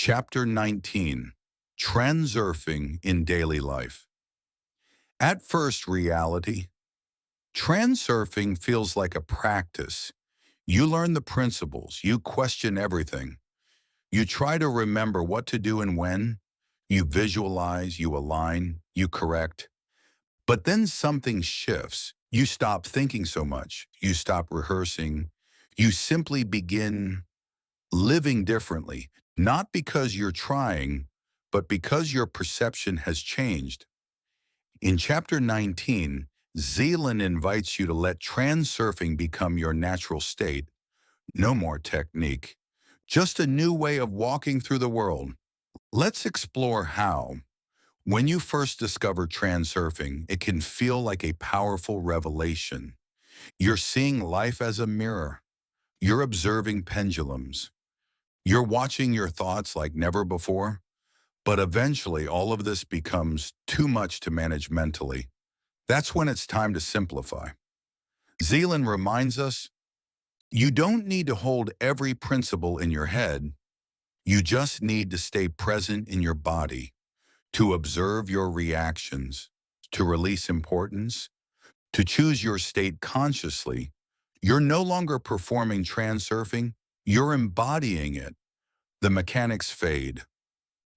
Chapter 19, Transurfing in Daily Life. At first reality, transurfing feels like a practice. You learn the principles, you question everything. You try to remember what to do and when. You visualize, you align, you correct. But then something shifts. You stop thinking so much. You stop rehearsing. You simply begin living differently, not because you're trying, but because your perception has changed. In Chapter 19, Zeland invites you to let transurfing become your natural state. No more technique, just a new way of walking through the world. Let's explore how. When you first discover transurfing, it can feel like a powerful revelation. You're seeing life as a mirror. You're observing pendulums. You're watching your thoughts like never before, but eventually all of this becomes too much to manage mentally. That's when it's time to simplify. Zeland reminds us, you don't need to hold every principle in your head. You just need to stay present in your body, to observe your reactions, to release importance, to choose your state consciously. You're no longer performing transurfing, you're embodying it. The mechanics fade.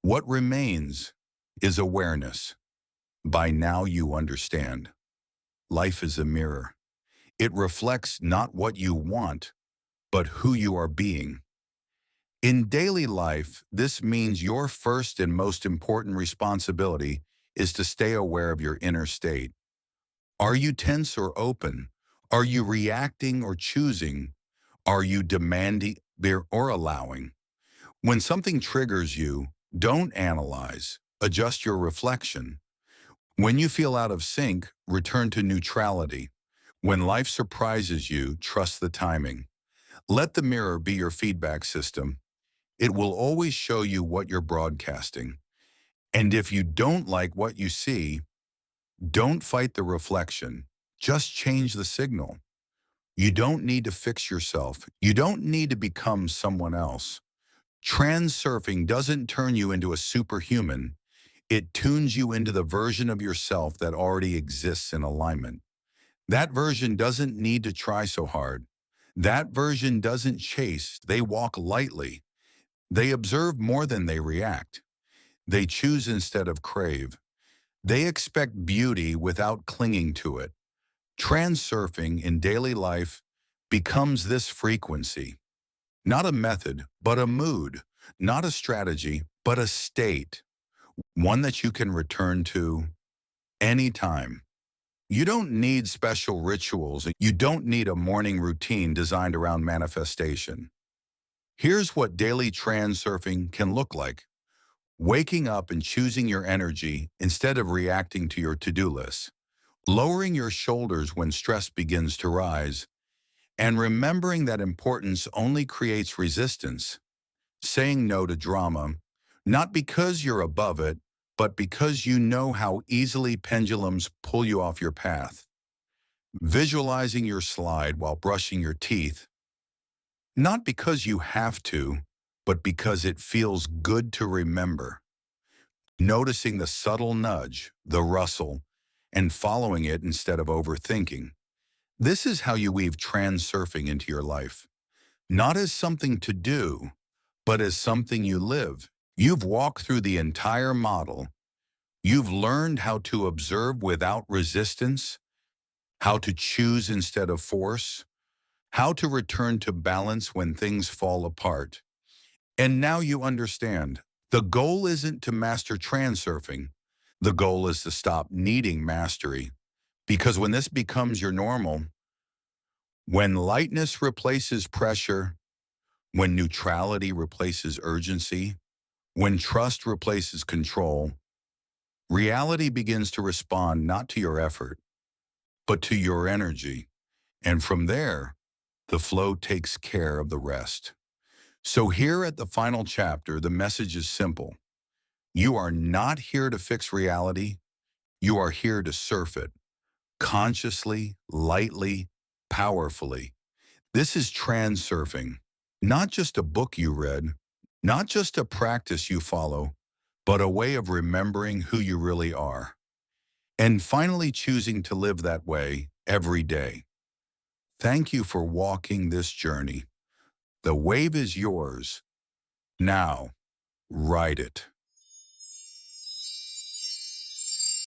What remains is awareness. By now you understand. Life is a mirror. It reflects not what you want, but who you are being. In daily life, this means your first and most important responsibility is to stay aware of your inner state. Are you tense or open? Are you reacting or choosing? Are you demanding or allowing? When something triggers you, don't analyze, adjust your reflection. When you feel out of sync, return to neutrality. When life surprises you, trust the timing. Let the mirror be your feedback system. It will always show you what you're broadcasting. And if you don't like what you see, don't fight the reflection. Just change the signal. You don't need to fix yourself. You don't need to become someone else. Transurfing doesn't turn you into a superhuman. It tunes you into the version of yourself that already exists in alignment. That version doesn't need to try so hard. That version doesn't chase. They walk lightly. They observe more than they react. They choose instead of crave. They expect beauty without clinging to it. Transurfing in daily life becomes this frequency. Not a method, but a mood. Not a strategy, but a state. One that you can return to anytime. You don't need special rituals. You don't need a morning routine designed around manifestation. Here's what daily transurfing can look like. Waking up and choosing your energy instead of reacting to your to-do list. Lowering your shoulders when stress begins to rise. And remembering that importance only creates resistance. Saying no to drama, not because you're above it, but because you know how easily pendulums pull you off your path. Visualizing your slide while brushing your teeth, not because you have to, but because it feels good to remember. Noticing the subtle nudge, the rustle, and following it instead of overthinking. This is how you weave transurfing into your life. Not as something to do, but as something you live. You've walked through the entire model. You've learned how to observe without resistance, how to choose instead of force, how to return to balance when things fall apart. And now you understand. The goal isn't to master transurfing. The goal is to stop needing mastery. Because when this becomes your normal, when lightness replaces pressure, when neutrality replaces urgency, when trust replaces control, reality begins to respond not to your effort, but to your energy. And from there, the flow takes care of the rest. So here at the final chapter, the message is simple. You are not here to fix reality. You are here to surf it, consciously, lightly, powerfully. This is transurfing, not just a book you read, Not just a practice you follow, but a way of remembering who you really are. And finally choosing to live that way every day. Thank you for walking this journey. The wave is yours. Now, ride it.